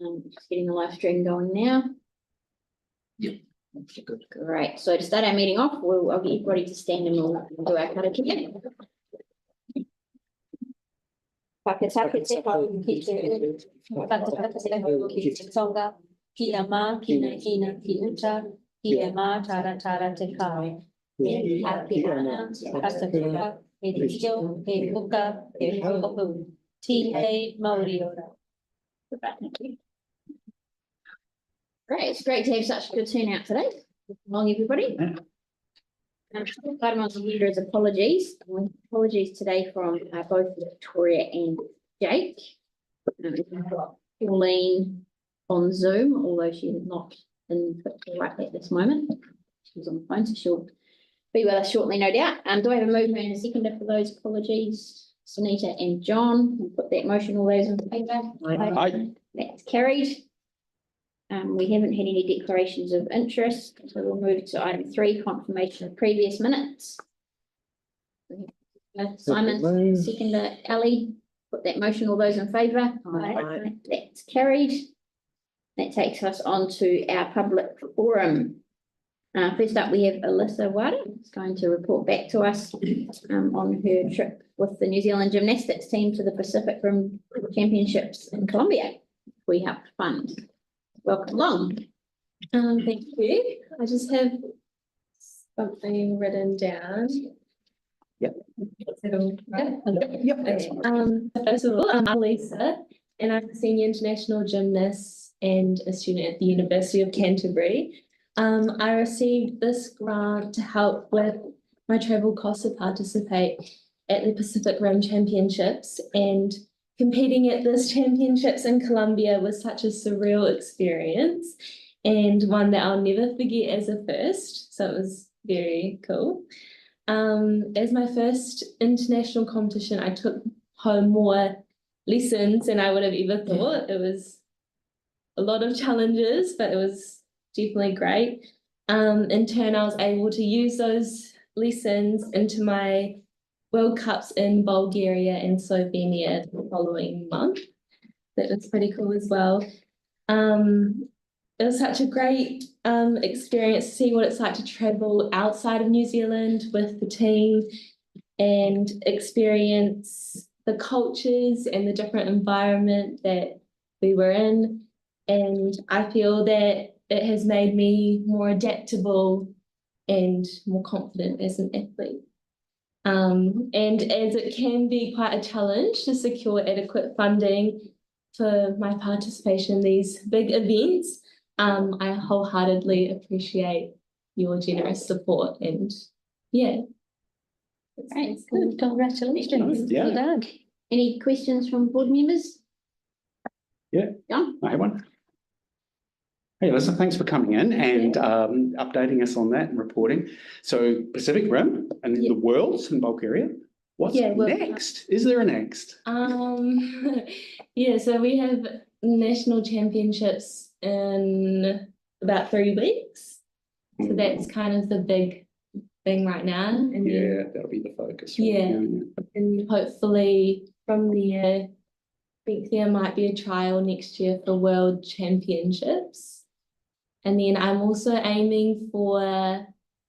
Just getting the live stream going now. Yep. Good. Great. So to start our meeting off, I'll get everybody to stand and we'll do our karakia. Whakataka te hau ki te uru. Whakataka te hau ki te tonga. Ki a mā, kina, ki uta. Ki a mā, tara, te kai. E a ki ana, katatua, e te tio, e uka, e hokohu. Ti hei Māori ora. Thank you. Great, it's great to have such a good turnout today. Good morning, everybody. Item on the agenda is apologies. Apologies today from both Victoria and Jake. We've got Pauline on Zoom, although she is not in right at this moment. She's on the phone, so she'll be with us shortly, no doubt. Do I have a movement and a seconder for those apologies? Sunita and John, we'll put that motion, all those in favour? Aye. That's carried. We haven't had any declarations of interest, so we'll move to item 3, confirmation of previous minutes. Simon, seconder, Ali, put that motion, all those in favour? Aye. That's carried. That takes us on to our public forum. First up, we have Alyssa Wada, who's going to report back to us on her trip with the New Zealand gymnastics team to the Pacific Rim Championships in Colombia. We helped fund. Welcome along. Thank you. I just have something written down. Yep. Yep. Okay. First of all, I'm Lisa, and I'm a senior international gymnast and a student at the University of Canterbury. I received this grant to help with my travel costs to participate at the Pacific Rim Championships, and competing at this championships in Colombia was such a surreal experience and one that I'll never forget as a first. So it was very cool. As my first international competition, I took home more lessons than I would have ever thought. It was a lot of challenges, but it was definitely great. In turn, I was able to use those lessons into my World Cups in Bulgaria and Slovenia the following month. That was pretty cool as well. It was such a great experience to see what it's like to travel outside of New Zealand with the team and experience the cultures and the different environment that we were in. And I feel that it has made me more adaptable and more confident as an athlete. And as it can be quite a challenge to secure adequate funding for my participation in these big events, I wholeheartedly appreciate your generous support, and yeah. Great, good. Congratulations. Yeah. Well done. Any questions from board members? Yeah. John? I have one. Hey, Alyssa, thanks for coming in and updating us on that and reporting. So Pacific Rim and the Worlds in Bulgaria. What's next? Is there a next? Yeah, so we have national championships in about 3 weeks. So that's kind of the big thing right now. And yeah, that'll be the focus. Right? Yeah. And hopefully from there, I think there might be a trial next year for World Championships. And then I'm also aiming for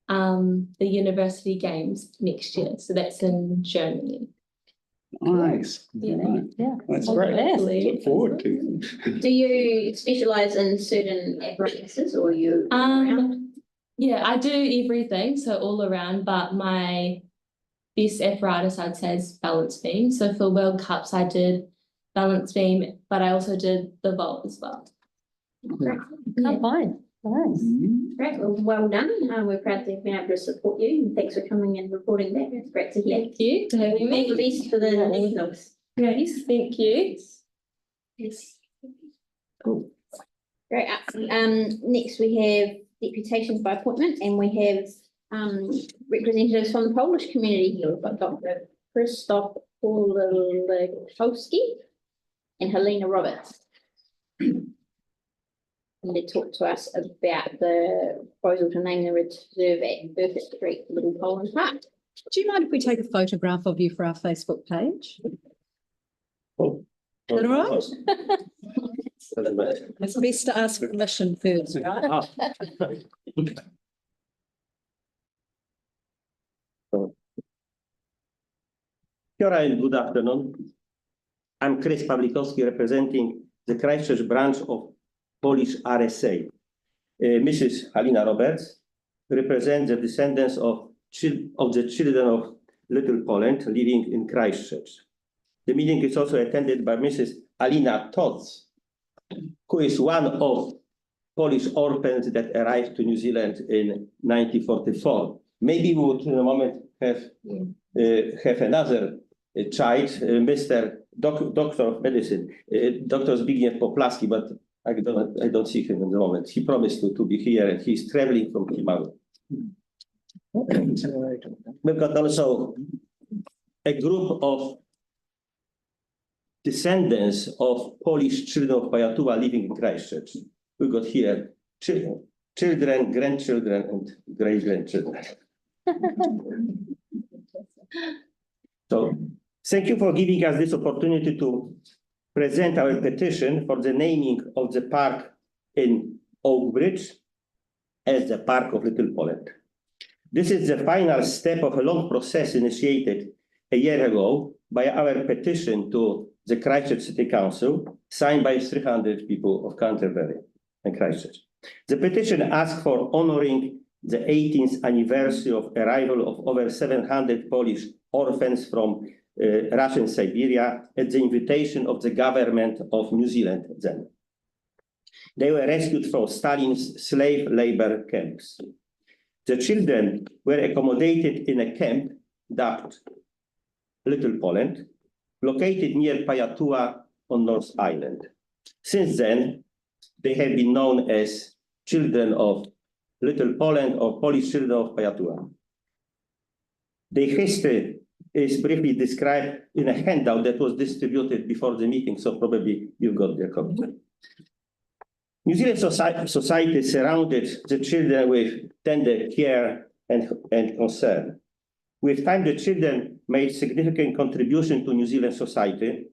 the University Games next year. So that's in Germany. Nice. Yeah. Right. Yeah. That's great. Look forward to. Do you specialise in certain apparatuses or you? Yeah, I do everything, so all around, but my best apparatus I'd say is balance beam. So for World Cups I did balance beam, but I also did the vault as well. Great. Yeah. Fine. Nice. Great. Well done. We're proud to have been able to support you. And thanks for coming and reporting back. It's great to hear. Thank you for having me. All the best for the nationals. Yes, thank you. Yes. Cool. Great. Next we have deputations by appointment, and we have representatives from the Polish community here. We've got Dr. Krzysztof Polakowski and Helena Roberts. To talk to us about the proposal to name the reserve at Burkett Street, Little Poland Park. Do you mind if we take a photograph of you for our Facebook page? Oh. Is that all right? It's best to ask permission first, right? Ah, Kia ora and good afternoon. I'm Chris Pawlikowski, representing the Christchurch branch of Polish RSA. Mrs. Halina Roberts represents the descendants of the children of Little Poland living in Christchurch. The meeting is also attended by Mrs. Alina Tots, who is one of Polish orphans that arrived to New Zealand in 1944. Maybe we would in a moment have another child, Mr. Doctor of Medicine, Dr. Zbigniew Poplaski, but I don't see him in the moment. He promised to be here, and he's traveling from Kimaru. We've got also a group of descendants of Polish children of Pajatuła living in Christchurch. We've got here children, grandchildren, and great-grandchildren. So thank you for giving us this opportunity to present our petition for the naming of the park in Oakbridge as the Park of Little Poland. This is the final step of a long process initiated a year ago by our petition to the Christchurch City Council, signed by 300 people of Canterbury and Christchurch. The petition asks for honoring the 18th anniversary of arrival of over 700 Polish orphans from Russian Siberia at the invitation of the government of New Zealand then. They were rescued from Stalin's slave labor camps. The children were accommodated in a camp dubbed Little Poland, located near Pajatuła on North Island. Since then, they have been known as children of Little Poland or Polish children of Pajatuła. Their history is briefly described in a handout that was distributed before the meeting, so probably you've got their copy. New Zealand society surrounded the children with tender care and concern. With time, the children made significant contribution to New Zealand society,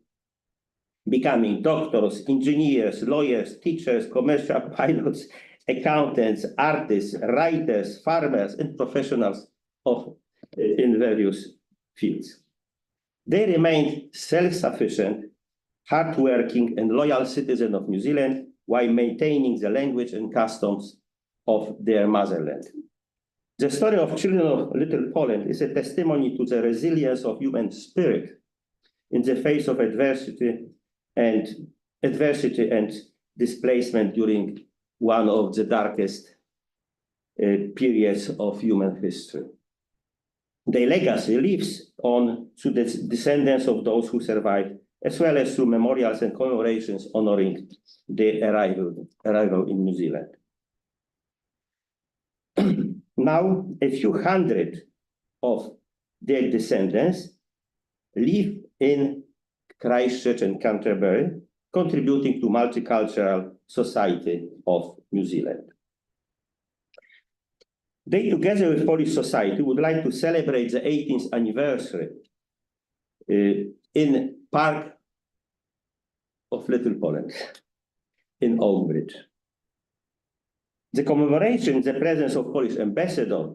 becoming doctors, engineers, lawyers, teachers, commercial pilots, accountants, artists, writers, farmers, and professionals in various fields. They remained self-sufficient, hardworking, and loyal citizens of New Zealand while maintaining the language and customs of their motherland. The story of children of Little Poland is a testimony to the resilience of human spirit in the face of adversity and displacement during one of the darkest periods of human history. Their legacy lives on through the descendants of those who survived, as well as through memorials and commemorations honoring their arrival in New Zealand. Now, a few hundred of their descendants live in Christchurch and Canterbury, contributing to multicultural society of New Zealand. They, together with Polish society, would like to celebrate the 18th anniversary in Park of Little Poland in Oakbridge. The commemoration in the presence of Polish ambassador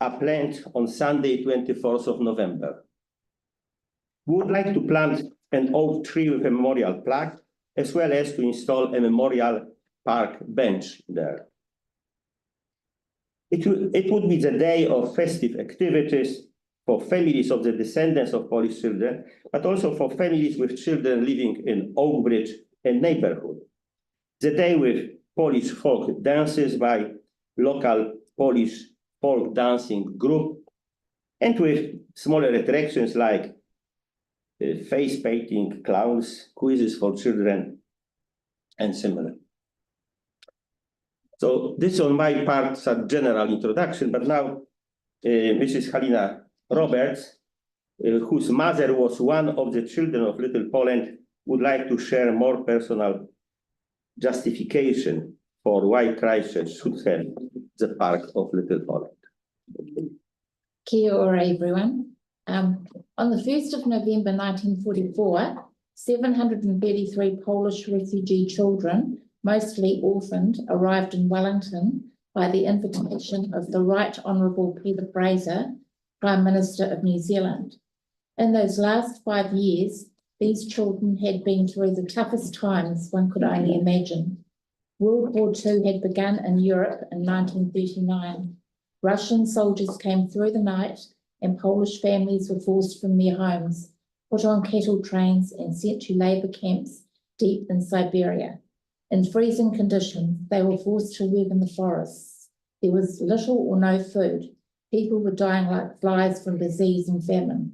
are planned on Sunday, 24th of November. We would like to plant an oak tree with a memorial plaque, as well as to install a memorial park bench there. It would be the day of festive activities for families of the descendants of Polish children, but also for families with children living in Oakbridge and neighborhood. The day with Polish folk dances by local Polish folk dancing group, and with smaller attractions like face painting, clowns, quizzes for children, and similar. So this on my part is a general introduction, but now Mrs. Halina Roberts, whose mother was one of the children of Little Poland, would like to share more personal justification for why Christchurch should have the Park of Little Poland. Kia ora, everyone. On the 1st of November 1944, 733 Polish refugee children, mostly orphaned, arrived in Wellington by the invitation of the Right Honourable Peter Fraser, Prime Minister of New Zealand. In those last 5 years, these children had been through the toughest times one could only imagine. World War II had begun in Europe in 1939. Russian soldiers came through the night and Polish families were forced from their homes, put on cattle trains and sent to labour camps deep in Siberia. In freezing conditions, they were forced to work in the forests. There was little or no food. People were dying like flies from disease and famine.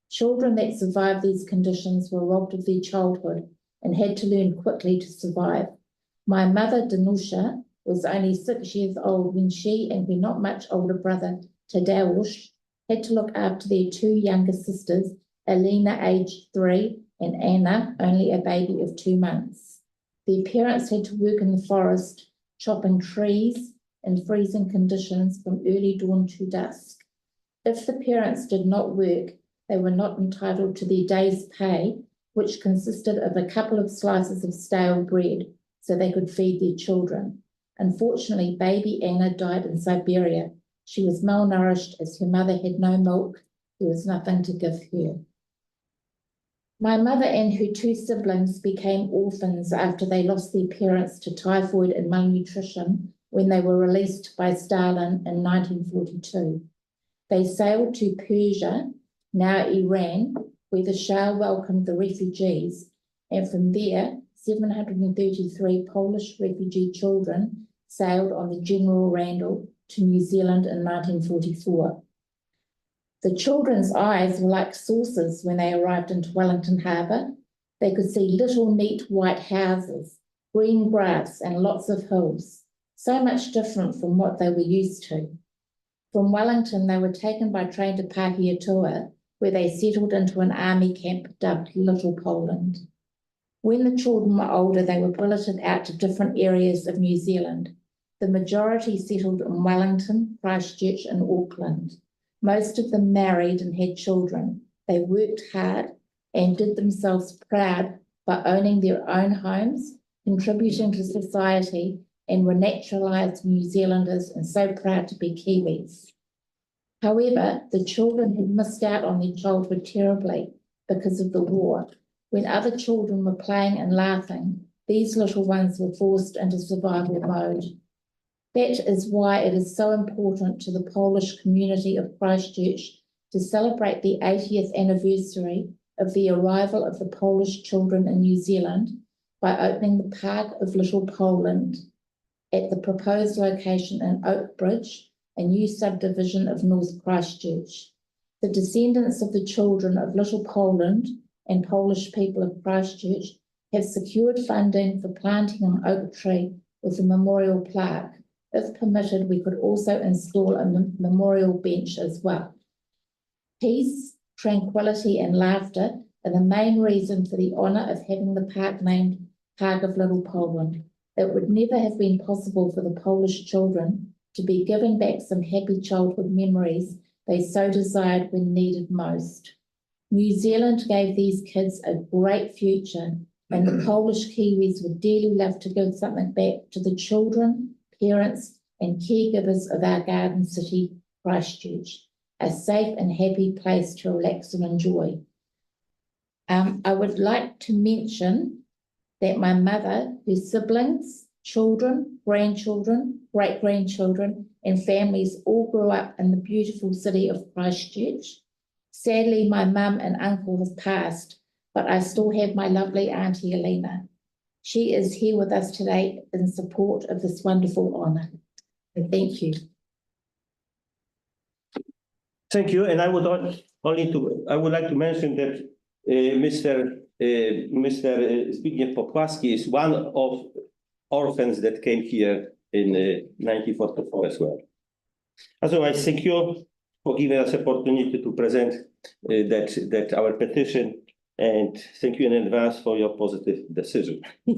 Children that survived these conditions were robbed of their childhood and had to learn quickly to survive. My mother, Danusha, was only 6 years old when she and her not much older brother, Tadeusz, had to look after their 2 younger sisters, Elena, aged 3, and Anna, only a baby of 2 months. Their parents had to work in the forest, chopping trees in freezing conditions from early dawn to dusk. If the parents did not work, they were not entitled to their day's pay, which consisted of a couple of slices of stale bread, so they could feed their children. Unfortunately, baby Anna died in Siberia. She was malnourished as her mother had no milk. There was nothing to give her. My mother and her 2 siblings became orphans after they lost their parents to typhoid and malnutrition when they were released by Stalin in 1942. They sailed to Persia, now Iran, where the Shah welcomed the refugees, and from there, 733 Polish refugee children sailed on the General Randall to New Zealand in 1944. The children's eyes were like saucers when they arrived into Wellington Harbour. They could see little neat white houses, green grass and lots of hills, so much different from what they were used to. From Wellington, they were taken by train to Pahiatua, where they settled into an army camp dubbed Little Poland. When the children were older, they were bulleted out to different areas of New Zealand. The majority settled in Wellington, Christchurch and Auckland. Most of them married and had children. They worked hard and did themselves proud by owning their own homes, contributing to society, and were naturalised New Zealanders and so proud to be Kiwis. However, the children had missed out on their childhood terribly because of the war. When other children were playing and laughing, these little ones were forced into survival mode. That is why it is so important to the Polish community of Christchurch to celebrate the 80th anniversary of the arrival of the Polish children in New Zealand by opening the Park of Little Poland at the proposed location in Oakbridge, a new subdivision of North Christchurch. The descendants of the children of Little Poland and Polish people of Christchurch have secured funding for planting an oak tree with a memorial plaque. If permitted, we could also install a memorial bench as well. Peace, tranquility and laughter are the main reason for the honour of having the park named Park of Little Poland. It would never have been possible for the Polish children to be giving back some happy childhood memories they so desired when needed most. New Zealand gave these kids a great future, and the Polish Kiwis would dearly love to give something back to the children, parents and caregivers of our garden city, Christchurch, a safe and happy place to relax and enjoy. I would like to mention that my mother, her siblings, children, grandchildren, great-grandchildren and families all grew up in the beautiful city of Christchurch. Sadly, my mum and uncle have passed, but I still have my lovely auntie Elena. She is here with us today in support of this wonderful honour. Thank you. Thank you, and I would like to mention that Mr. Zbigniew Popłaski is one of orphans that came here in 1944 as well. Otherwise, thank you for giving us opportunity to present that our petition, and thank you in advance for your positive decision. For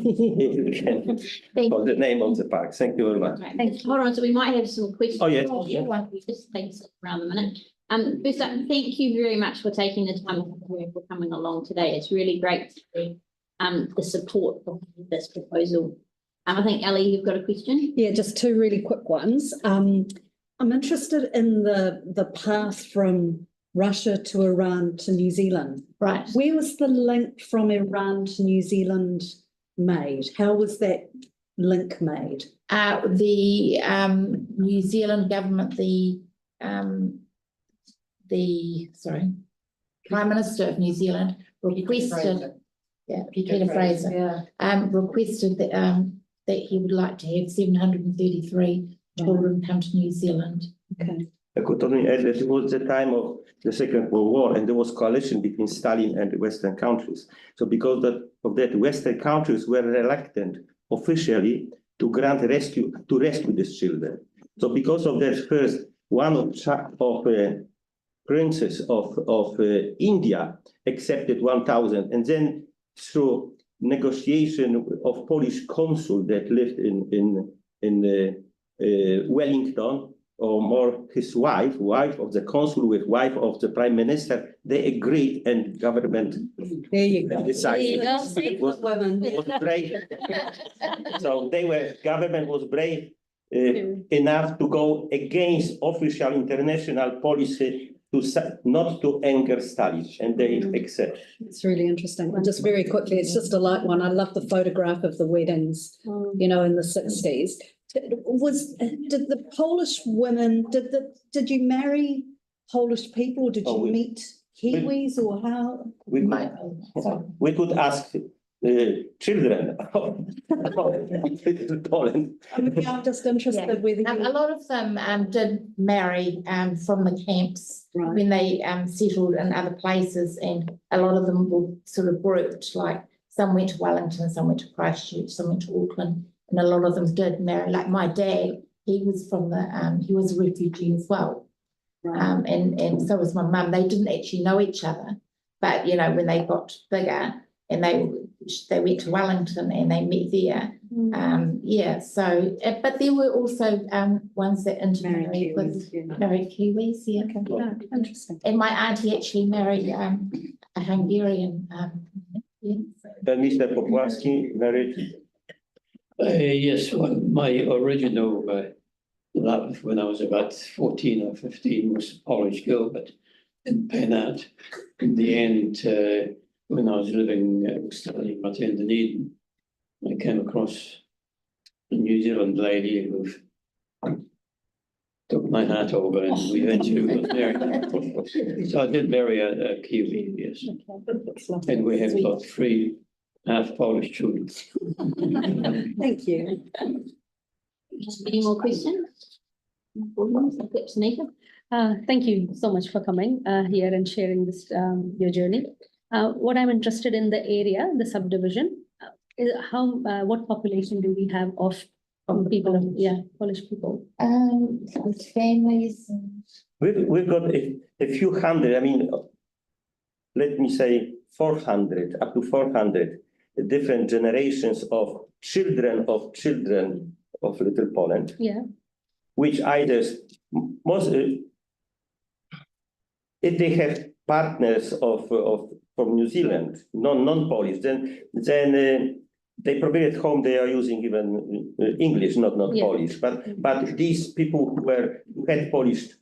the name of the park. Thank you very much. Right, hold on, so we might have some questions. Oh, yes. One, we just take around the minute. First up, thank you very much for taking the time for coming along today. It's really great to see the support for this proposal. I think, Ellie, you've got a question? Yeah, just two really quick ones. I'm interested in the path from Russia to Iran to New Zealand. Right. Where was the link from Iran to New Zealand made? How was that link made? The New Zealand government, Prime Minister of New Zealand requested, Peter Fraser, requested that he would like to have 733 children come to New Zealand. Okay. I could only add that it was the time of the Second World War, and there was coalition between Stalin and the Western countries. So because of that, Western countries were reluctant officially to grant rescue these children. So because of that, first one of princes of India accepted 1,000, and then through negotiation of Polish consul that lived in Wellington, or more his wife of the consul with wife of the prime minister, they agreed, and government There you go. decided. Was brave. So government was brave enough to go against official international policy not to anger Stalin, and they accept. It's really interesting. And just very quickly, it's just a light one. I love the photograph of the weddings, in the 60s. Did the Polish women, did you marry Polish people? Did you meet Kiwis, or how? We could ask children of Poland. I'm just interested whether A lot of them did marry from the camps when they settled in other places, and a lot of them were sort of grouped, like some went to Wellington, some went to Christchurch, some went to Auckland, and a lot of them did marry. Like my dad, he was from he was a refugee as well. And so was my mum. They didn't actually know each other, but when they got bigger and they went to Wellington and they met there. So but there were also ones that intermarried with married Kiwis. Okay. Interesting. And my auntie actually married a Hungarian. Mr. Popławski married. Yes, well, my original love when I was about 14 or 15 was a Polish girl, but didn't pan out. In the end, when I was studying in Dunedin, I came across a New Zealand lady who took my hat over, and we eventually got married. So I did marry a Kiwi, yes. And we have got 3 half Polish children. Thank you. Any more questions? Sunita? Thank you so much for coming here and sharing this your journey. What I'm interested in the area, the subdivision, is what population do we have of people? Polish people. Families. We've got a few hundred. I mean, let me say 400, up to 400 different generations of children of Little Poland. Yeah. Which either if they have partners from New Zealand, non-Polish, then they probably at home they are using even English, not Polish. But these people who had Polish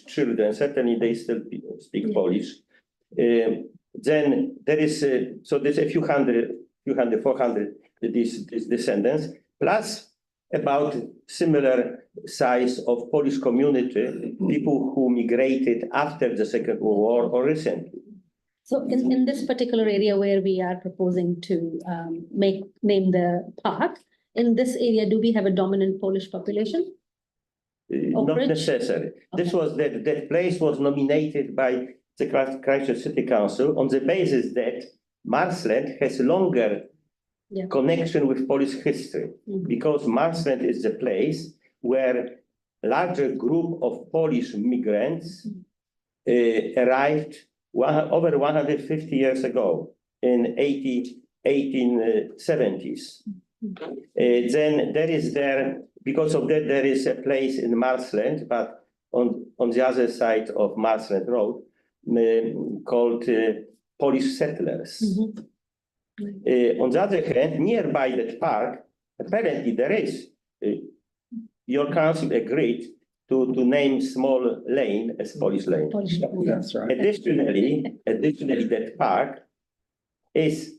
children, certainly they still speak Polish. Then there is so there's a few hundred, 400 these descendants, plus about similar size of Polish community, people who migrated after the Second World War or recently. So in this particular area where we are proposing to name the park, in this area, do we have a dominant Polish population? Not necessary. This was that place was nominated by the Christchurch City Council on the basis that Marsland has longer connection with Polish history, because Marsland is the place where a larger group of Polish migrants arrived over 150 years ago in 1870s. Then because of that, there is a place in Marsland, but on the other side of Marsland Road, called Polish settlers. On the other hand, nearby that park, apparently there is, your council agreed to name small lane as Polish lane. That's right. Additionally, that park is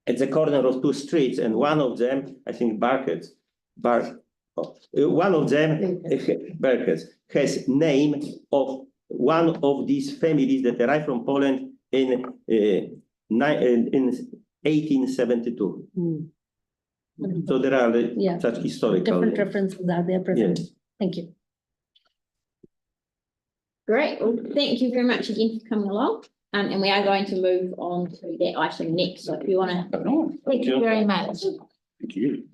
at the corner of two streets, and one of them, I think one of them, Barkers, has name of one of these families that arrived from Poland in 1872. So there are such historical. Different references are there, present. Thank you. Great, well, thank you very much again for coming along. And we are going to move on to that item next, so if you want to. Thank you very much. Thank you.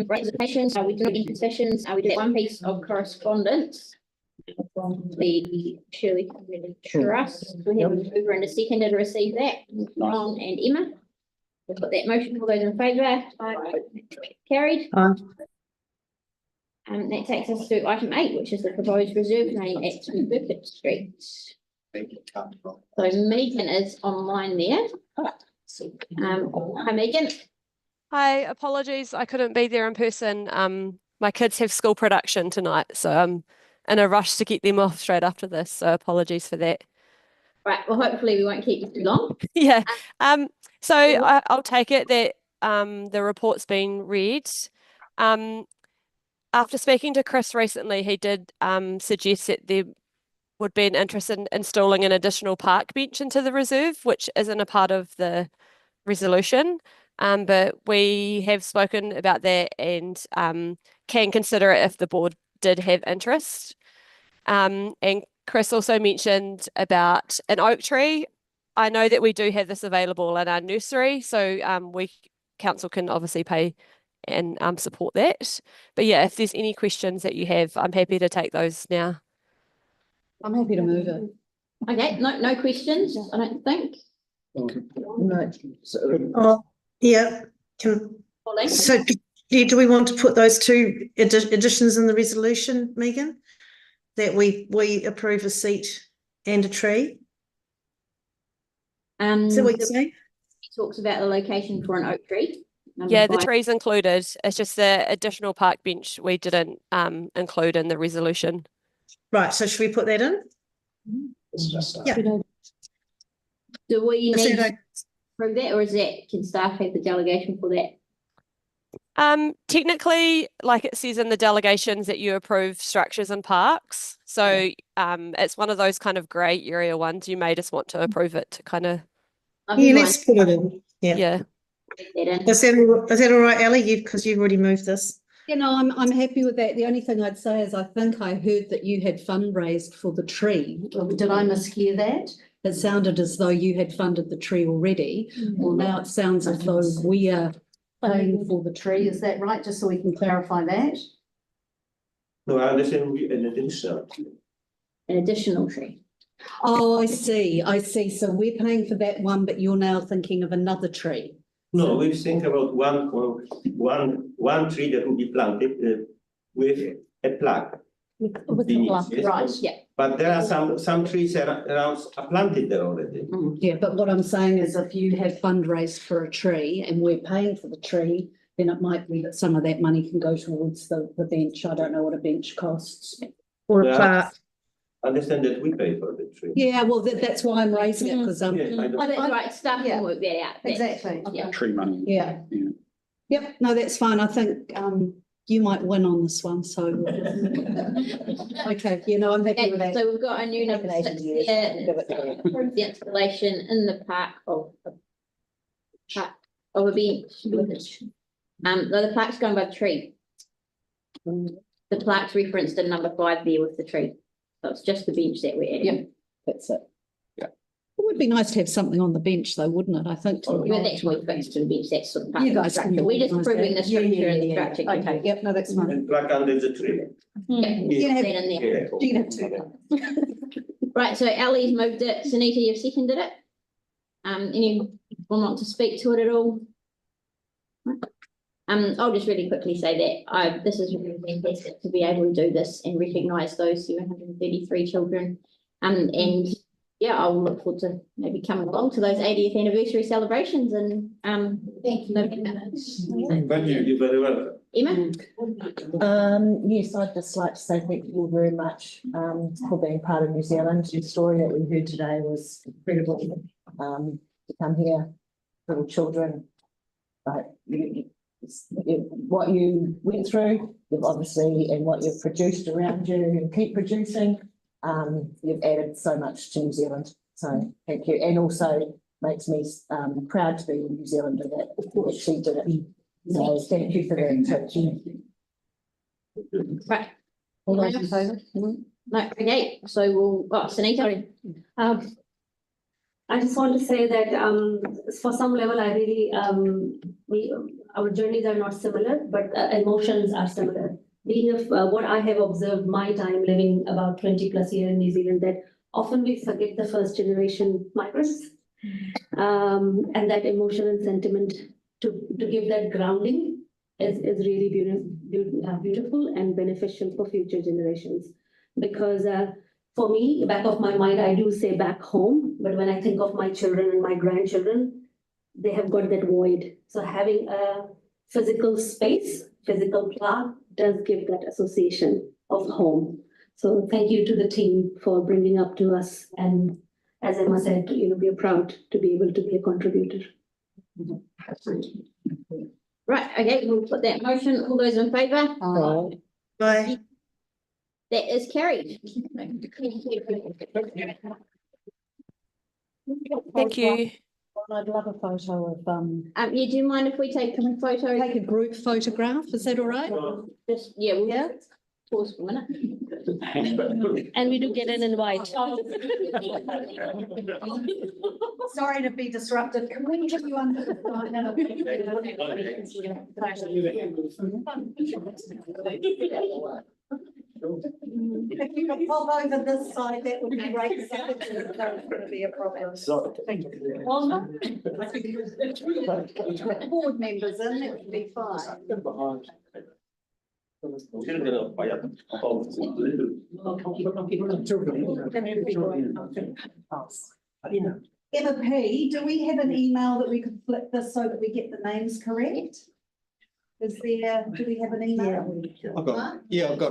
Presentations, we do in sessions, we did one piece of correspondence from the Shirley Community Trust. We have Hoover and a seconder to receive that, Ron and Emma. We'll put that motion, all those in favour, carried. That takes us to item 8, which is the proposed reserve lane at 2 Burkett Street. So Megan is online there. Hi Megan. Hi, apologies, I couldn't be there in person. My kids have school production tonight, so I'm in a rush to get them off straight after this, so apologies for that. Right, well, hopefully we won't keep you too long. Yeah, so I'll take it that the report's been read. After speaking to Chris recently, he did suggest that there would be an interest in installing an additional park bench into the reserve, which isn't a part of the resolution. But we have spoken about that and can consider it if the board did have interest. And Chris also mentioned about an oak tree. I know that we do have this available in our nursery, so council can obviously pay and support that. But yeah, if there's any questions that you have, I'm happy to take those now. I'm happy to move it. Okay, no questions, I don't think. No. Yeah. Pauline? So do we want to put those two additions in the resolution, Megan? That we approve a seat and a tree? Is that what you're saying? He talks about the location for an oak tree. Yeah, the tree's included. It's just the additional park bench we didn't include in the resolution. Right, so should we put that in? Yeah. Do we need to approve that, or is that, can staff have the delegation for that? Technically, like it says in the delegations that you approve structures and parks. So it's one of those kind of grey area ones. You may just want to approve it to kind of. Yeah, let's put it in. Yeah. Is that all right, Ellie? Because you've already moved this. You know, I'm happy with that. The only thing I'd say is I think I heard that you had fundraised for the tree. Did I mishear that? It sounded as though you had funded the tree already. Well, now it sounds as though we are paying for the tree. Is that right? Just so we can clarify that. No, I understand an additional. An additional tree. Oh, I see. So we're paying for that one, but you're now thinking of another tree. No, we think about one tree that will be planted with a plaque. With the plaque, right, yeah. But there are some trees around are planted there already. Yeah, but what I'm saying is if you have fundraised for a tree and we're paying for the tree, then it might be that some of that money can go towards the bench. I don't know what a bench costs. Or a plaque. I understand that we pay for the tree. Yeah, well, that's why I'm raising it, because Yeah, Oh, that's right, staff can work that out. Exactly. Yeah. Tree money. Yeah. Yep, no, that's fine. I think you might win on this one, so. Okay, you know, I'm happy with that. So we've got a new number 6 here. Approve the installation in the park of a bench. The plaque's going by the tree. The plaque's referenced in number 5 there with the tree. So it's just the bench that we're adding. Yep, that's it. Yeah. It would be nice to have something on the bench though, wouldn't it? I think. Yeah, that's what we fixed to the bench, that's sort of part You of the guys can structure. We're just organise proving the that. structure and the structure. Okay, yep, no, that's fine. And plaque under the tree. Yeah, You can that have- in there. You can have two. Right, so Ellie's moved it, Sunita, you've seconded it. Anyone want to speak to it at all? I'll just really quickly say that this is really fantastic to be able to do this and recognise those 733 children. And yeah, I'll look forward to maybe coming along to those 80th anniversary celebrations and Thank you. Thank you very well. Emma. Yes, I'd just like to say thank you all very much for being part of New Zealand. The story that we heard today was incredible. To come here, little children, but what you went through, you've obviously, and what you've produced around you and keep producing, you've added so much to New Zealand. So thank you, and also makes me proud to be a New Zealander that actually did it. So thank you for that too. Right. All those in favour? No, okay, so we'll, Sunita. I just want to say that for some level, I really our journeys are not similar, but emotions are similar. Being of what I have observed my time living about 20 plus years in New Zealand, that often we forget the first generation migrants, and that emotion and sentiment to give that grounding is really beautiful and beneficial for future generations. Because for me, back of my mind, I do say back home, but when I think of my children and my grandchildren, they have got that void. So having a physical space, physical plaque does give that association of home. So thank you to the team for bringing up to us. And as Emma said, we are proud to be able to be a contributor. Right, okay, we'll put that motion. All those in favour? Bye. That is carried. Thank you. I'd love a photo of, Yeah, do you mind if we take a photo? take a group photograph, is that all right? Just, yeah, we'll Yeah. pause for a minute. And we do get an invite. Sorry to be disruptive. Can we get you under the If you could pop over this side, that would be great. It's going to be a problem. Thank you. Board members in, it would be fine. Emma P, do we have an email that we could flip this so that we get the names correct? Is there, do we have an email? I've got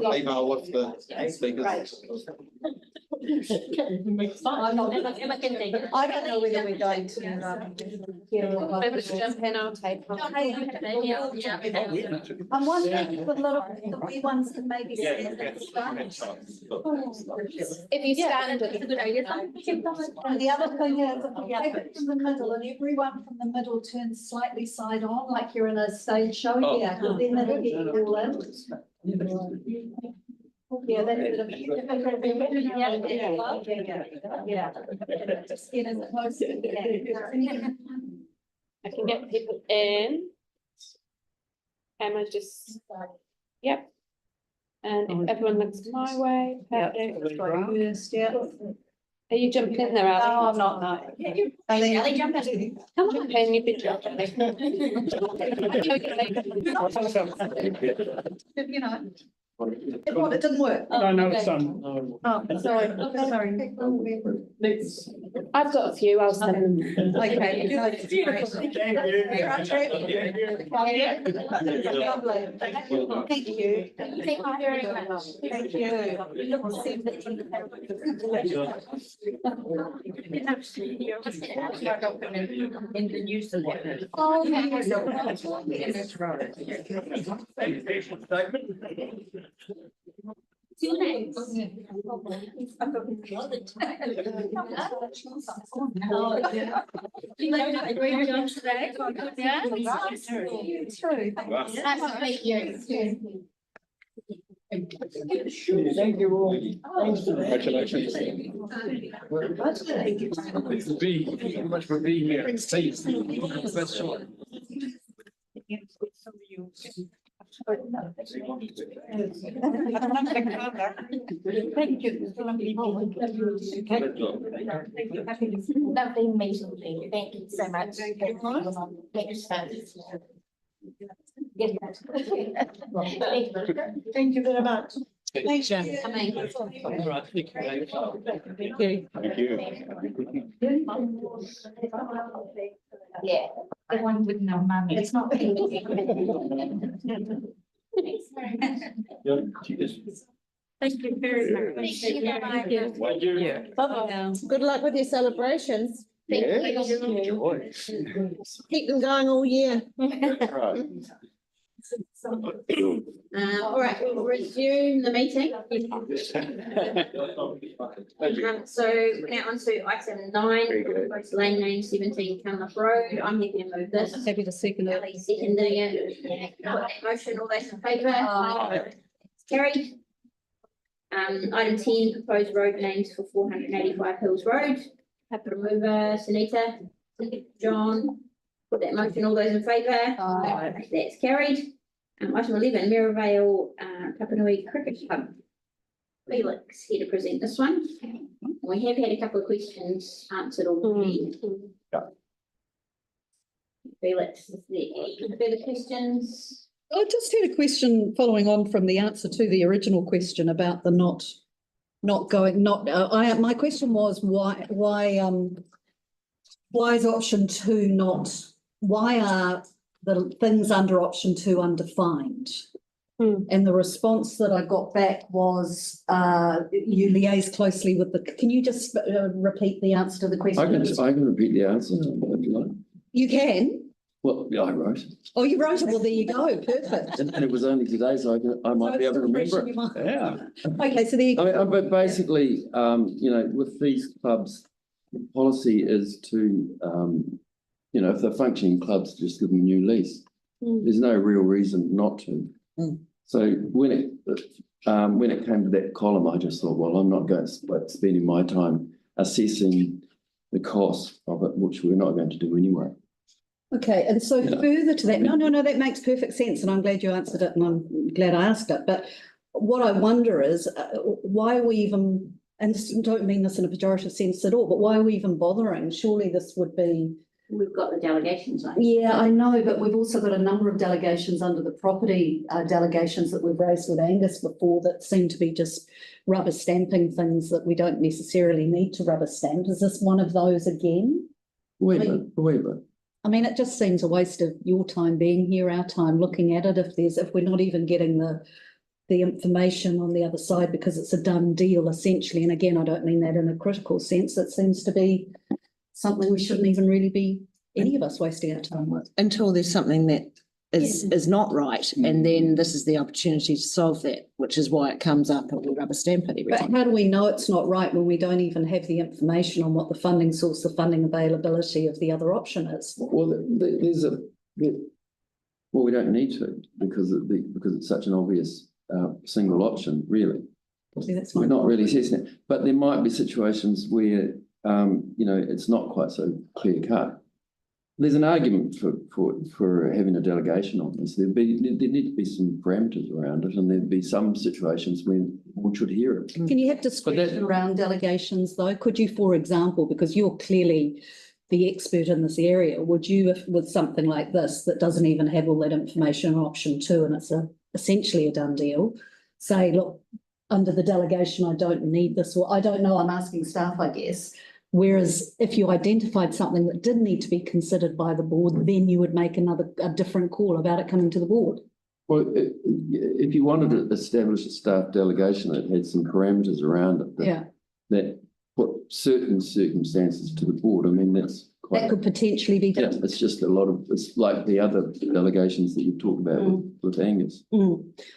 an email with the speakers. I don't know whether we're going to. Maybe just jump in, I'll take. I'm wondering if the wee ones can maybe stand at the front. If you stand, And the other thing is, if you take it from the middle and everyone from the middle turns slightly side on, like you're in a stage show, yeah, then it'll get you all in. Yeah, that's it. Yeah. Just get as close. I can get people in. Emma just, yep. And if everyone looks my way, perfect. First, yeah. Are you jumping in there, Ali? No, I'm not, no. Ali, jump in. Come on, can you be jumping? You know. It didn't work. No, it's done. Oh, sorry. I've got a few, I'll send them. Okay. Lovely. Thank you. Thank you very much. Thank you. In the news. Two names. You like that great job today? Yeah. True. Nice to meet you. Thank you all. Congratulations. Thank you much for being here. That's all. Thank you. Lovely meeting you. Thank you so much. Thank you. Thank you very much. Thanks, Jan. All right, thank you. Thank you. Thank you. Yeah. Everyone would know, Mummy. It's not. Thank you very much. Thank you. Bye-bye. Good luck with your celebrations. Yes, enjoy. Keep them going all year. Right. All right, we'll resume the meeting. So we're now on to item 9, Very good. proposed lane name 17 Cunliffe Road. I'm happy to move this. Happy to second it. Ellie seconding it. Put that motion, all those in favour? Carried. Item 10, proposed road names for 485 Hills Road. Happy to move, Sunita, John. Put that motion, all those in favour? That's carried. Item 11, Maryvale, Papanui Cricket Club. Felix here to present this one. We have had a couple of questions answered already. Felix, is there any further questions? I just had a question following on from the answer to the original question about the my question was why is option 2 not, why are the things under option 2 undefined? And the response that I got back was, you liaise closely with can you just repeat the answer to the question? I can repeat the answer if you like. You can? Well, yeah, I wrote it. Oh, you wrote it? Well, there you go. Perfect. And it was only today, so I might be able to remember it. Yeah. Okay, so there you go. But basically, with these clubs, the policy is to, if they're functioning clubs, just give them a new lease. There's no real reason not to. So when it came to that column, I just thought, well, I'm not going to spending my time assessing the cost of it, which we're not going to do anyway. Okay, and so further to that, no, that makes perfect sense, and I'm glad you answered it, and I'm glad I asked it. But what I wonder is why are we even, and don't mean this in a pejorative sense at all, but why are we even bothering? Surely this would be. We've got the delegations. Yeah, I know, but we've also got a number of delegations under the property delegations that we've raised with Angus before that seem to be just rubber stamping things that we don't necessarily need to rubber stamp. Is this one of those again? Wait a minute. I mean, it just seems a waste of your time being here, our time looking at it. If we're not even getting the information on the other side because it's a done deal essentially. And again, I don't mean that in a critical sense. It seems to be something we shouldn't even really be, any of us, wasting our time with. Until there's something that is not right, and then this is the opportunity to solve that, which is why it comes up and we rubber stamp it every But time. how do we know it's not right when we don't even have the information on what the funding source, the funding availability of the other option is? Well, we don't need to because it's such an obvious single option, really. See, that's We're my not really assessing it, but there might be situations where it's not quite so clear cut. There's an argument for having a delegation on this. There need to be some parameters around it, and there'd be some situations when we should hear it. Can you have discretion around delegations though? Could you, for example, because you're clearly the expert in this area, would you, with something like this that doesn't even have all that information on option 2 and it's essentially a done deal, say, look, under the delegation, I don't need this, or I don't know, I'm asking staff, I guess. Whereas if you identified something that did need to be considered by the board, then you would make a different call about it coming to the board. Well, if you wanted to establish a staff delegation that had some parameters around it, that put certain circumstances to the board, I mean, that could potentially be done. Yeah, it's just it's like the other delegations that you've talked about with Angus.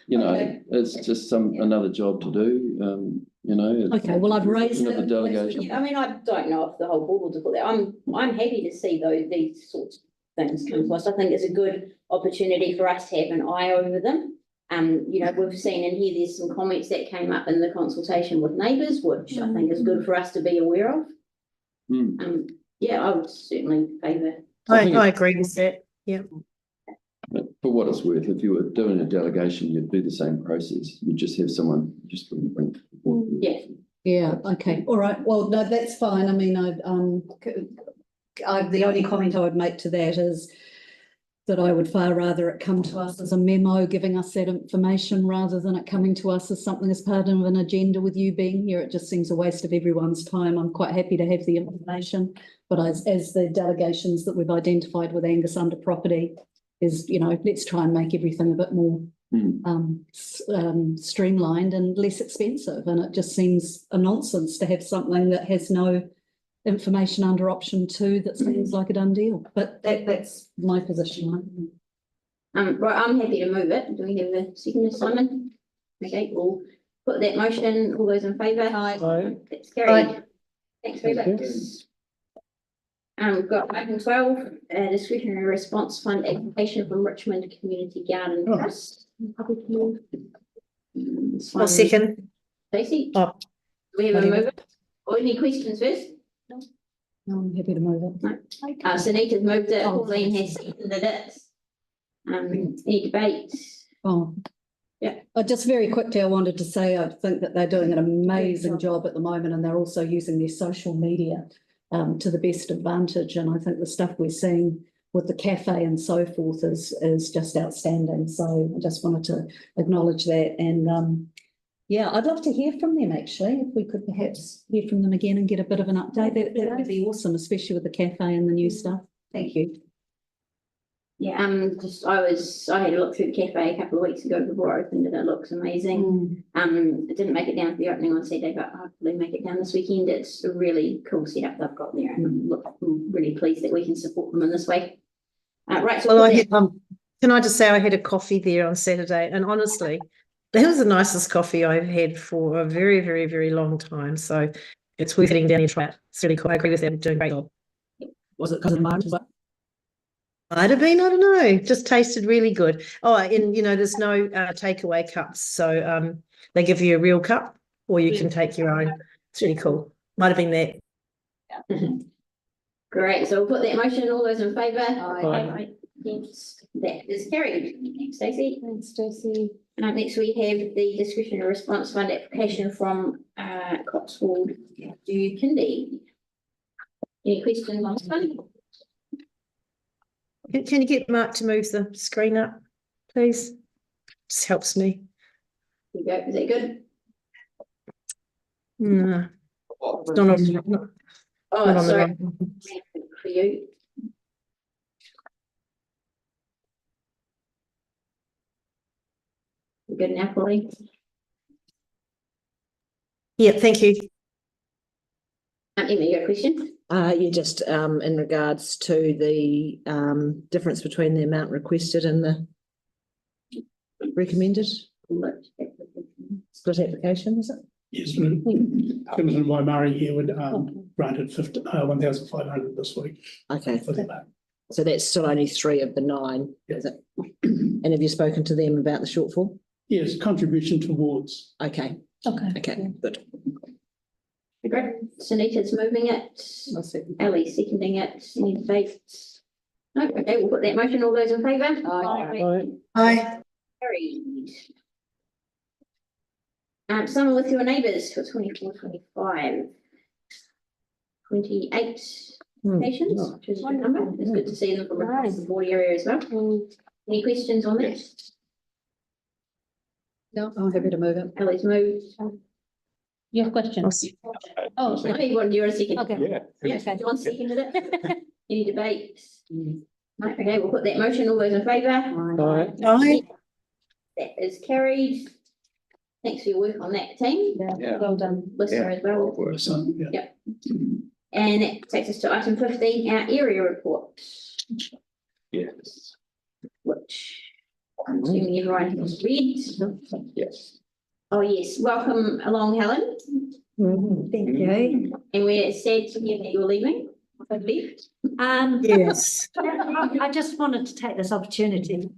It's just another job to do. Okay, well, I've raised another delegation. Yeah, I mean, I don't know if the whole board will support that. I'm happy to see these sorts of things come to us. I think it's a good opportunity for us to have an eye over them. We've seen in here, there's some comments that came up in the consultation with neighbours, which I think is good for us to be aware of. Yeah, I would certainly favour. I agree with that. Yeah. For what it's worth, if you were doing a delegation, you'd do the same process. You'd just have someone just bring. Yeah. Okay. All right. Well, no, that's fine. I mean, the only comment I would make to that is that I would far rather it come to us as a memo giving us that information rather than it coming to us as something as part of an agenda with you being here. It just seems a waste of everyone's time. I'm quite happy to have the information, but as the delegations that we've identified with Angus under property is, you know, let's try and make everything a bit more streamlined and less expensive. And it just seems a nonsense to have something that has no information under option 2 that seems like a done deal, but that's my position. Right, I'm happy to move it. Do we have a second, Simon? Okay, we'll put that motion. All those in favour? Aye. That's carried. Thanks very much. We've got item 12, discretionary response fund application from Richmond Community Garden Trust. I'll second. Stacey? Oh. We have a mover. Or any questions first? No, I'm happy to move it. No. Sunita's moved it. Pauline has seconded it. Any debate? Oh. Yeah. Just very quickly, I wanted to say I think that they're doing an amazing job at the moment, and they're also using their social media to the best advantage. And I think the stuff we're seeing with the cafe and so forth is just outstanding. So I just wanted to acknowledge that. And yeah, I'd love to hear from them actually. If we could perhaps hear from them again and get a bit of an update, that would be awesome, especially with the cafe and the new stuff. Thank you. Yeah, I had a look through the cafe a couple of weeks ago before I opened it. It looks amazing. It didn't make it down to the opening on Saturday, but hopefully make it down this weekend. It's a really cool setup they've got there, and I'm really pleased that we can support them in this way. Right. So Well, can I just say I had a coffee there on Saturday, and honestly, that was the nicest coffee I've had for a very, very, very long time. So it's worth getting down and try it. It's really cool. I agree with them, doing a great job. Was it because of March? Might have been, I don't know. Just tasted really good. Oh, and you know, there's no takeaway cups, so they give you a real cup, or you can take your own. It's really cool. Might have been that. Great. So we'll put that motion. All those in favour? Aye. Yes, that is carried. Thanks, Stacey. Thanks, Stacey. Next we have the discretionary response fund application from Cotswold Junior Kindy. Any questions on this one? Can you get Mark to move the screen up, please? Just helps me. There you go. Is that good? No. Sorry. For you. You good now, Pauline? Yeah, thank you. Emma, you got a question? Yeah, just in regards to the difference between the amount requested and the recommended split application, is it? Yes, Timothy Waimari here would granted 1,500 this week. Okay. For that. So that's still only 3 of the 9, is it? And have you spoken to them about the shortfall? Yes, contribution towards. Okay. Okay, good. Great. Sunita's moving it. Ellie seconding it. Any debate? No. Okay, we'll put that motion. All those in favour? Aye. Carried. Summer with your neighbours for 24-25. 28 patients, which is a good number. It's good to see them from across the board area as well. Any questions on that? No, I'm happy to move it. Ellie's moved. You have questions? Oh, no, you want a second? Okay. Yeah, John seconded it. Any debate? No, okay, we'll put that motion. All those in favour? Aye. That is carried. Thanks for your work on that, team. Yeah. Well done, listener as well. So, yeah. Yep. And that takes us to item 15, our area report, Yes. which I'm assuming everyone has read. Yes. Oh, yes. Welcome along, Helen. Thank you. And we're sad to hear that you're leaving. I've left. Yes. I just wanted to take this opportunity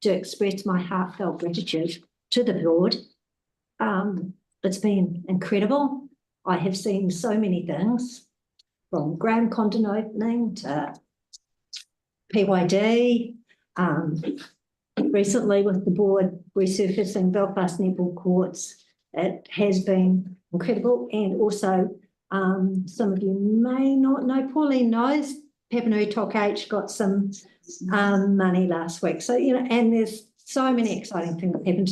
to express my heartfelt gratitude to the board. It's been incredible. I have seen so many things, from Grand Condon opening to PYD, recently with the board resurfacing Belfast netball courts. It has been incredible. And also, some of you may not know, Pauline knows Papanui Talk H got some money last week. So, you know, and there's so many exciting things that happen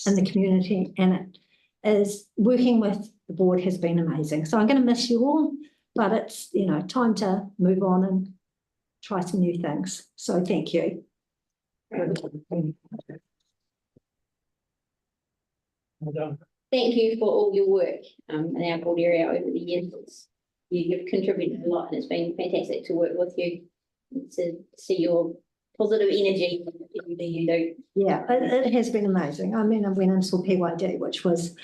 in the community, and it is working with the board has been amazing. So I'm going to miss you all, but it's, you know, time to move on and try some new things. So thank you. Well done. Thank you for all your work in our board area over the years. You've contributed a lot, and it's been fantastic to work with you, to see your positive energy every day you do. Yeah, it has been amazing. I mean, I went into PYD, which was,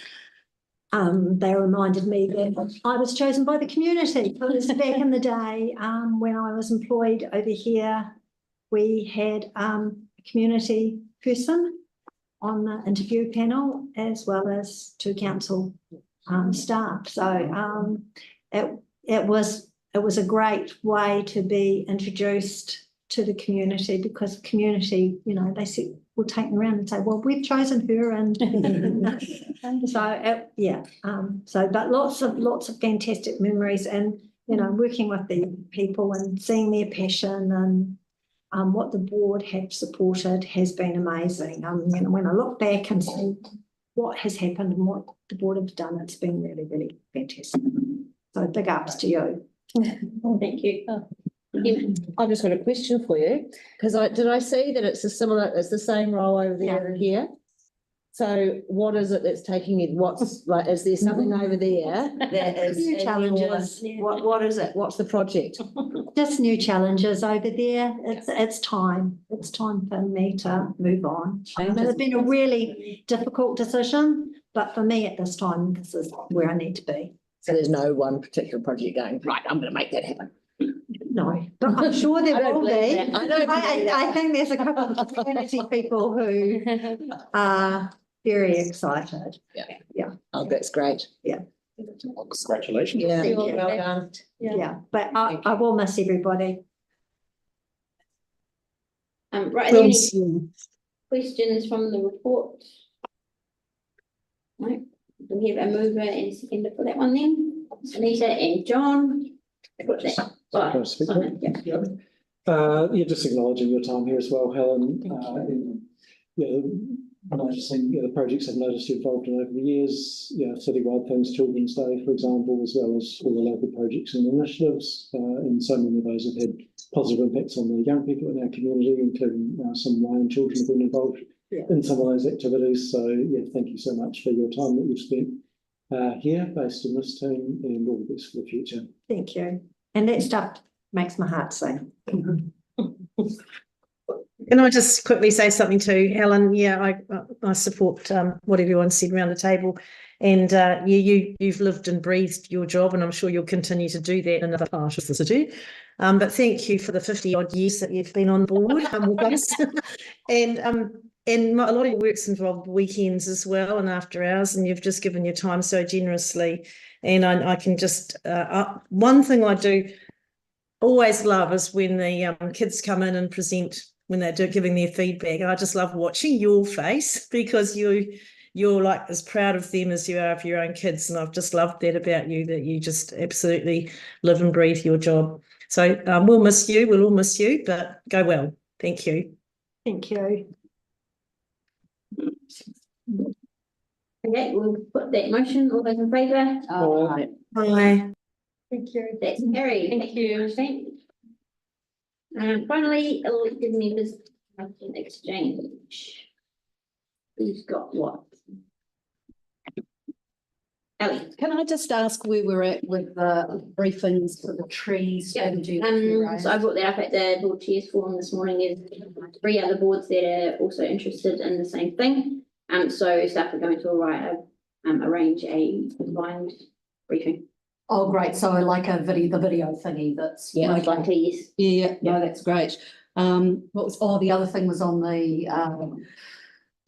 they reminded me that I was chosen by the community. Because back in the day, when I was employed over here, we had a community person on the interview panel, as well as two council staff. So it was a great way to be introduced to the community, because community, you know, they said, will take me around and say, well, we've chosen her, and so but lots of fantastic memories, and you know, working with the people and seeing their passion and what the board have supported has been amazing. You know, when I look back and see what has happened and what the board have done, it's been really, really fantastic. So big ups to you. Thank you. I've just got a question for you, because did I see that it's the same role over there and here? So what is it that's taking it? What's like, is there something over there that is New challenges. What is it? What's the project? Just new challenges over there. It's time. It's time for me to move on. It's been a really difficult decision, but for me at this time, this is where I need to be. So there's no one particular project going, right, I'm going to make that happen. No, but I'm sure there will be. I I think there's a couple of community people who are very excited. Yeah. Oh, that's great. Yeah. Congratulations. Yeah. Thank you. Well done. Yeah, but I will miss everybody. Right, are there any questions from the report? No, we have a mover and a seconder for that one then. Anita and John. Put that. Can I speak? Yeah. Just acknowledging your time here as well, Helen. Noticing the projects I've noticed you involved in over the years, citywide things, Children's Day, for example, as well as all the local projects and initiatives. And so many of those have had positive impacts on the young people in our community, including some of my own children have been involved in some of those activities. So, thank you so much for your time that you've spent here based in this team, and all the best for the future. Thank you. And that stuff makes my heart sing. Can I just quickly say something to Helen? Yeah, I support what everyone said around the table, and you've lived and breathed your job, and I'm sure you'll continue to do that in another part of the city. But thank you for the 50 odd years that you've been on board with us, and a lot of your work's involved weekends as well and after hours, and you've just given your time so generously. And I can just one thing I do always love is when the kids come in and present, when they're giving their feedback. I just love watching your face, because you're like as proud of them as you are of your own kids. And I've just loved that about you, that you just absolutely live and breathe your job. So we'll miss you. We'll all miss you, but go well. Thank you. Thank you. Okay, we'll put that motion. All those in favour? Bye. Thank you. That's carried. Thank you. And finally, elected members exchange. Who's got what? Ellie. Can I just ask where we're at with the briefings for the trees strategy? So I brought that up at the board chairs forum this morning. There's 3 other boards that are also interested in the same thing. So staff are going to arrange a combined briefing. Oh, great. So like the video thingy that's. Most likely, yes. No, that's great. The other thing was on the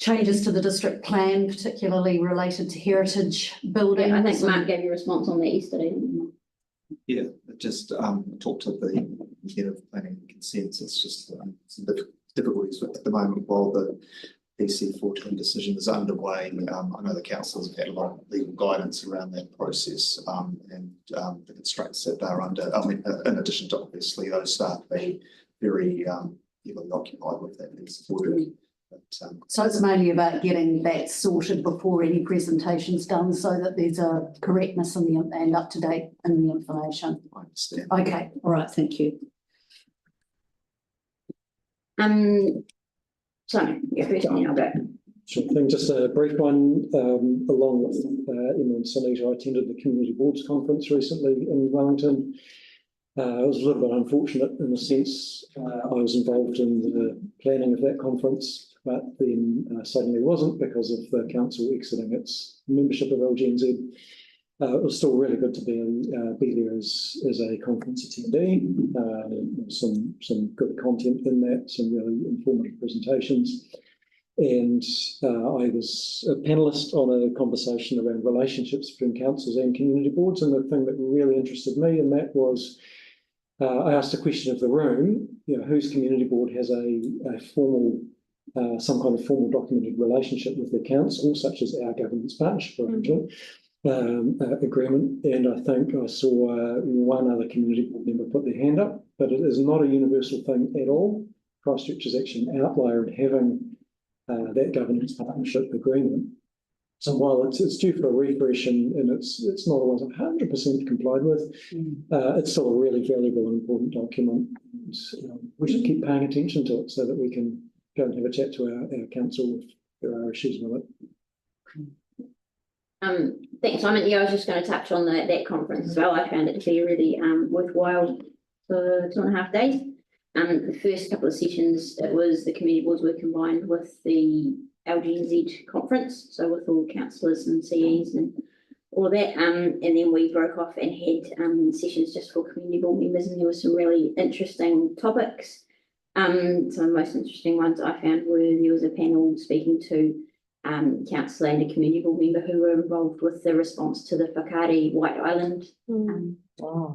changes to the district plan, particularly related to heritage buildings. I think Mark gave you a response on that yesterday. Yeah, just talked to the head of planning and consents. It's just some difficulties at the moment while the PC 14 decision is underway. I know the councils have had a lot of legal guidance around that process, and the constraints that they're under. I mean, in addition to obviously those staff being very heavily occupied with that piece of work. But, So it's mainly about getting that sorted before any presentation's done so that there's a correctness in the and up to date in the information. I understand. Okay, all right, thank you. Sorry, your first one, I'll go. Sure thing, just a brief one, along with Emma and Sunita, I attended the Community Boards Conference recently in Wellington. It was a little bit unfortunate in the sense I was involved in the planning of that conference, but then suddenly wasn't because of the council exiting its membership of LGNZ. It was still really good to be there as a conference attendee. Some good content in that, some really informative presentations. And I was a panelist on a conversation around relationships between councils and community boards. And the thing that really interested me in that was I asked a question of the room, whose community board has a formal, some kind of formal documented relationship with their council, such as our governance partnership arrangement, agreement. And I think I saw one other community board member put their hand up, but it is not a universal thing at all. Christchurch is actually an outlier in having that governance partnership agreement. So while it's due for a refresh and it's not always 100% complied with, it's still a really valuable and important document. And, we should keep paying attention to it so that we can go and have a chat to our council if there are issues with it. Thanks, Simon. Yeah, I was just going to touch on that conference as well. I found it to be really worthwhile for 2.5 days. The first couple of sessions, it was the community boards were combined with the LGNZ conference, so with all councillors and CEs and all of that. And then we broke off and had sessions just for community board members, and there were some really interesting topics. Some of the most interesting ones I found were there was a panel speaking to councillor and a community board member who were involved with the response to the Whakaari White Island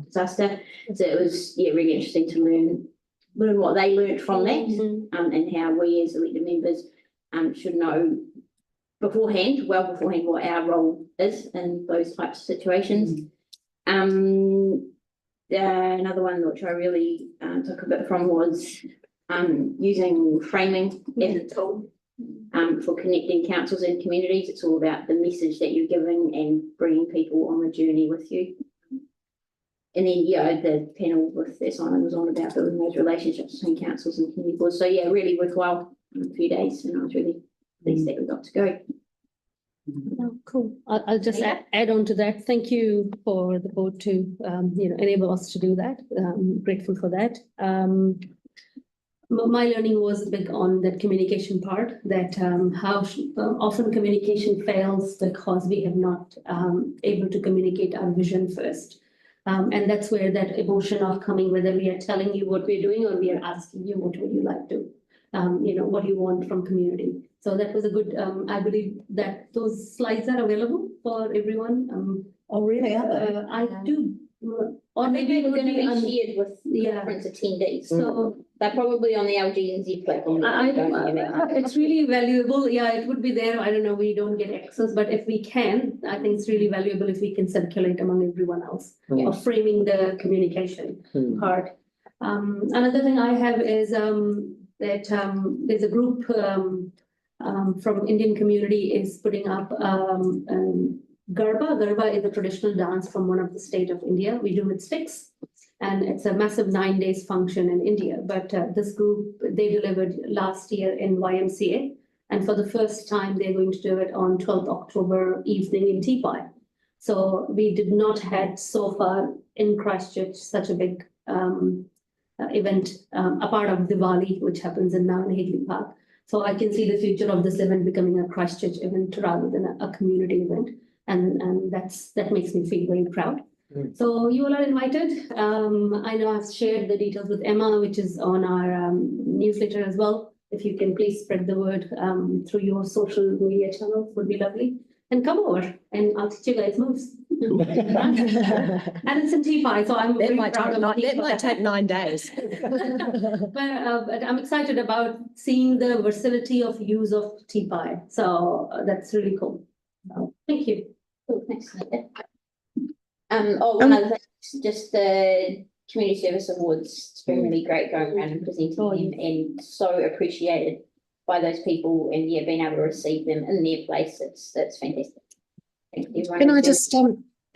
disaster. So it was really interesting to learn what they learned from that, and how we as elected members should know beforehand, well beforehand, what our role is in those types of situations. Another one which I really took a bit from was using framing as a tool for connecting councils and communities. It's all about the message that you're giving and bringing people on the journey with you. And then, the panel with Simon was on about building those relationships between councils and community boards. So, really worthwhile a few days, and I was really pleased that we got to go. Oh, cool. I'll just add on to that. Thank you for the board to, enable us to do that. Grateful for that. My learning was big on that communication part, that how often communication fails because we have not able to communicate our vision first. And that's where that emotion of coming, whether we are telling you what we're doing or we are asking you what would you like to, what you want from community. So that was a good, I believe that those slides are available for everyone. Oh, really? I do. Or maybe we're going to be shared with conference attendees. So they're probably on the LGNZ platform. It's really valuable. Yeah, it would be there. I don't know, we don't get access, but if we can, I think it's really valuable if we can circulate among everyone else of framing the communication part. Another thing I have is that there's a group from Indian community is putting up Garba. Garba is a traditional dance from one of the state of India. We do with sticks, and it's a massive 9 days function in India. But this group, they delivered last year in YMCA, and for the first time, they're going to do it on 12th October evening in Teepai. So we did not have so far in Christchurch such a big event, a part of Diwali, which happens in Hagley Park. So I can see the future of this event becoming a Christchurch event rather than a community event. And that makes me feel very proud. So you all are invited. I know I've shared the details with Emma, which is on our newsletter as well. If you can please spread the word through your social media channels, would be lovely. And come over and I'll teach you guys moves. And it's in Teepai, so I'm very proud of that. Might take 9 days. But I'm excited about seeing the versatility of use of Teepai. So that's really cool. So, thank you. Cool, thanks. One other thing, just the community service awards. It's been really great going around and presenting them, and so appreciated by those people, and yeah, being able to receive them in their place. It's fantastic. Thank you, everyone. Can I just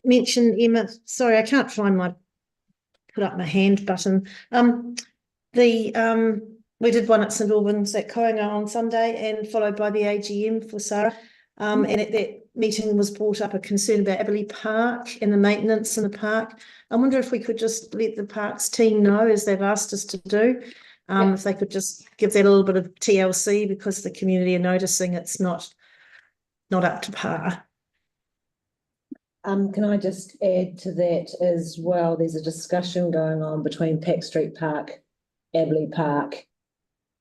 mention, Emma? Sorry, I can't find my put up my hand button. We did one at St Albans at Koinga on Sunday, and followed by the AGM for Sarah. And at that meeting was brought up a concern about Aberley Park and the maintenance in the park. I wonder if we could just let the parks team know, as they've asked us to do, if they could just give that a little bit of TLC, because the community are noticing it's not up to par. Can I just add to that as well? There's a discussion going on between Pack Street Park, Aberley Park,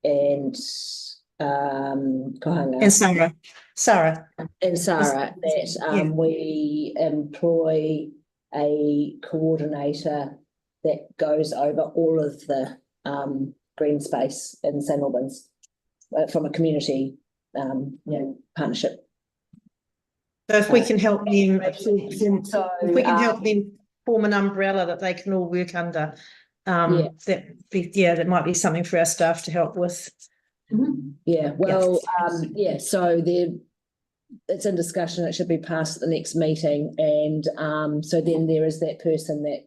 and Koinga. And Sarah. That we employ a coordinator that goes over all of the green space in St Albans from a community partnership. So if we can help them, help them form an umbrella that they can all work under, that might be something for our staff to help with. Yeah, well, so it's in discussion. It should be passed at the next meeting, and so then there is that person that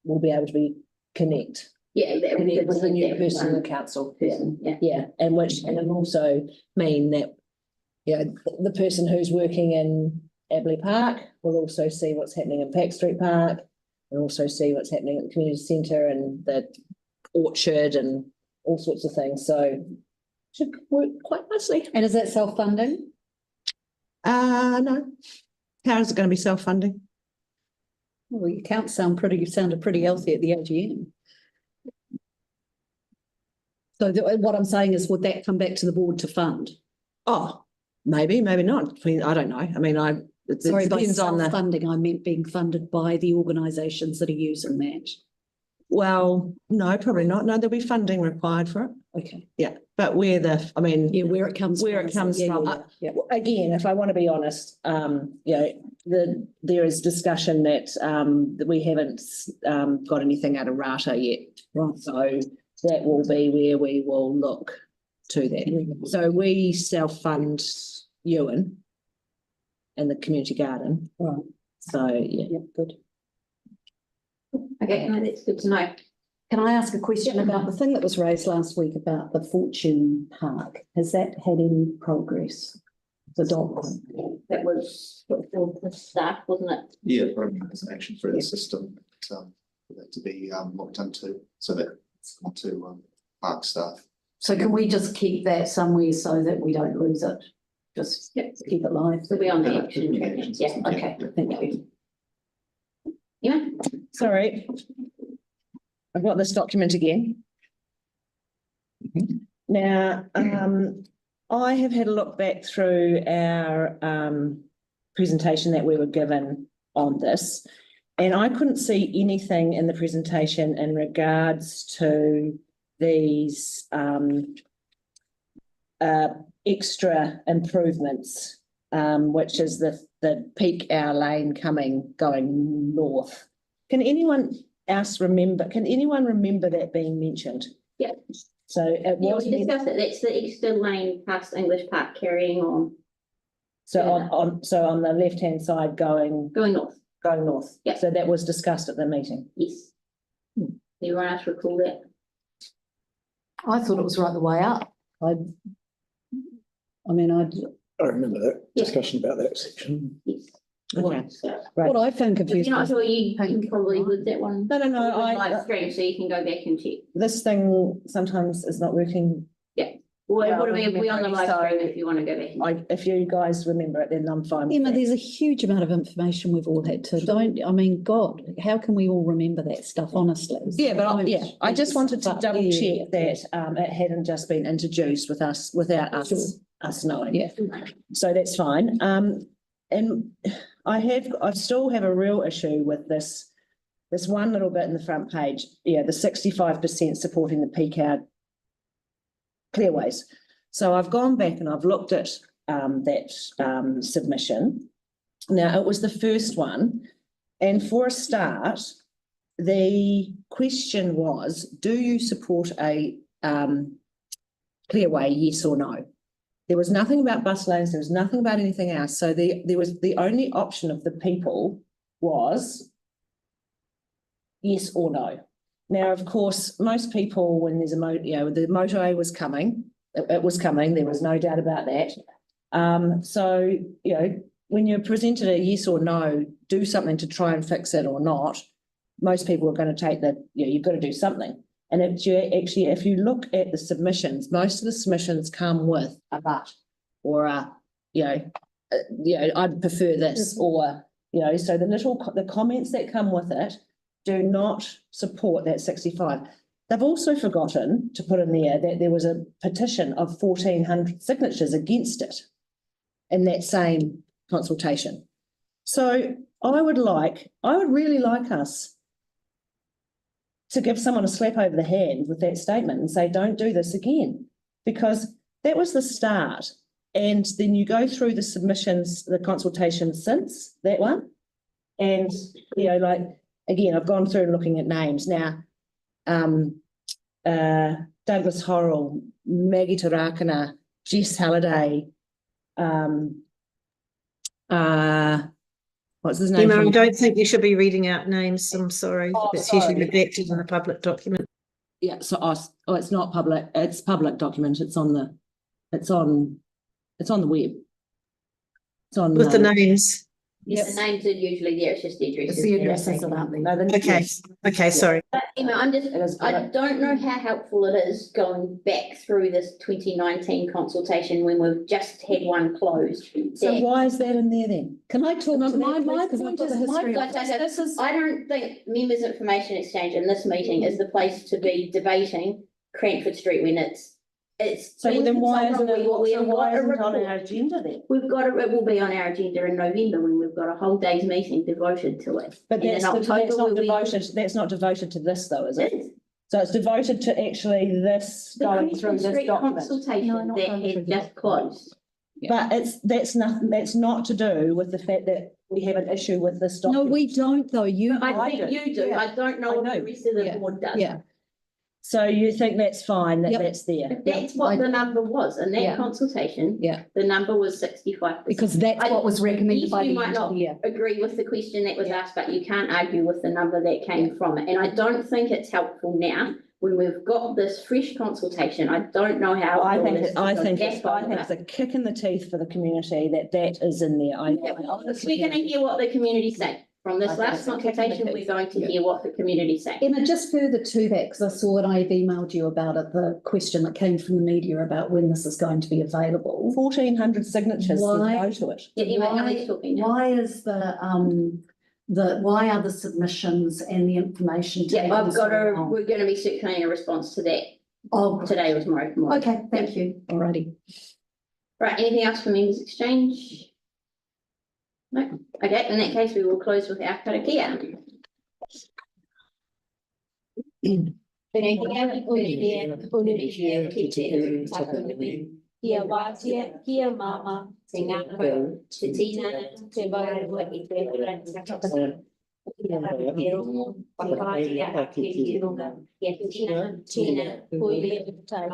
will be able to connect. Yeah, with the new person in the council. And it'll also mean that the person who's working in Aberley Park will also see what's happening in Pack Street Park, and also see what's happening at the community centre and the orchard and all sorts of things. So should work quite nicely. And is that self-funding? No. How is it going to be self-funding? Well, you sounded pretty healthy at the AGM. So what I'm saying is, would that come back to the board to fund? Oh, maybe not. I don't know. I mean, it depends on the funding. I meant being funded by the organisations that are using that. Well, no, probably not. No, there'll be funding required for it. Okay. Yeah, but where it comes from. Again, if I want to be honest, there is discussion that we haven't got anything out of Rata yet. Right. So that will be where we will look to that. So we self-fund Ewan and the community garden. Right. So yeah, good. Okay, no, that's good to know. Can I ask a question about the thing that was raised last week about the Fortune Park? Has that had any progress? The dog one? That was for the staff, wasn't it? Yeah, program is action through the system for that to be looked into, so that it's on to park staff. So can we just keep that somewhere so that we don't lose it? Just keep it live. So we're on the action. Yeah, okay, thank you. Yeah. Sorry. I've got this document again. Now, I have had a look back through our presentation that we were given on this, and I couldn't see anything in the presentation in regards to these extra improvements, which is the peak hour lane going north. Can anyone remember that being mentioned? Yeah. So it was. We discussed it. That's the extra lane past English Park carrying on. So on the left-hand side going north. Going north. Yeah. So that was discussed at the meeting. Yes. Anyone else recall that? I thought it was right the way up. I remember that discussion about that section. Yes. Okay. What I found confusing. If you're not sure, you can probably with that one. No. Live stream, so you can go back and check. This thing sometimes is not working. Yeah. Well, what are we on the live stream if you want to go back? If you guys remember it, then I'm fine. Emma, there's a huge amount of information we've all had to. God, how can we all remember that stuff, honestly? Yeah, but I just wanted to double check that it hadn't just been introduced without us knowing. Yeah. So that's fine. And I still have a real issue with this one little bit in the front page. Yeah, the 65% supporting the peak hour clearways. So I've gone back and I've looked at that submission. Now, it was the first one And for a start, the question was, do you support a clearway, yes or no? There was nothing about bus lanes, there was nothing about anything else. So there was the only option of the people was yes or no. Now, of course, most people, when there's the motorway was coming, it was coming, there was no doubt about that. So, when you're presented a yes or no, do something to try and fix it or not, most people are going to take you've got to do something. And if you look at the submissions, most of the submissions come with a but or I'd prefer this or, so the comments that come with it do not support that 65. They've also forgotten to put in there that there was a petition of 1,400 signatures against it in that same consultation. So I would really like us to give someone a slap over the hand with that statement and say, don't do this again, because that was the start. And then you go through the submissions, the consultation since that one. And, again, I've gone through looking at names now. Douglas Horrell, Maggie Tarakana, Jess Halliday, what's his name? Emma, I don't think you should be reading out names. I'm sorry. It's usually neglected in a public document. Yeah, so it's not public, it's public document. It's on the web. It's on with the names. Yes, the names are usually there, it's just the addresses. It's the addresses about them. Okay, okay, sorry. Emma, I don't know how helpful it is going back through this 2019 consultation when we've just had one closed. So why is that in there then? Can I talk to My that, point please? 'Cause I've got the history of it. I don't think members' information exchange in this meeting is the place to be debating Cranford Street when it's. So then why isn't it on our our agenda then? it will be on our agenda in November when we've got a whole day's meeting devoted to it. But that's not devoted to this though, is it? So it's devoted to actually this going through this document. Consultation that had just closed. But that's not to do with the fact that we have an issue with this document. No, we don't though. I think you do. I don't know if the rest of the board does. Yeah. So you think that's fine, that's there? But that's what the number was in that consultation. Yeah. The number was 65%. Because that's what was recommended by the You might not agree with the question that was asked, but you can't argue with the number that came from it. And I don't think it's helpful now when we've got this fresh consultation. I don't know how. I think it's a kick in the teeth for the community that is in there. We're going to hear what the community say. From this last consultation, we're going to hear what the community say. Emma, just further to that, because I saw and I've emailed you about it, the question that came from the media about when this is going to be available. 1,400 signatures said no to it. Why is why are the submissions and the information? Yeah, we're going to be circulating a response to that. Today or tomorrow. Okay, thank you. Alrighty. Right, anything else for members exchange? No. Okay, in that case, we will close with our karakia. Kia wātia, kia mama, te ngākau, te tina, te wairua I te rata. Kia rongo, te wātia, kia ronga, kia tina, hui, tai.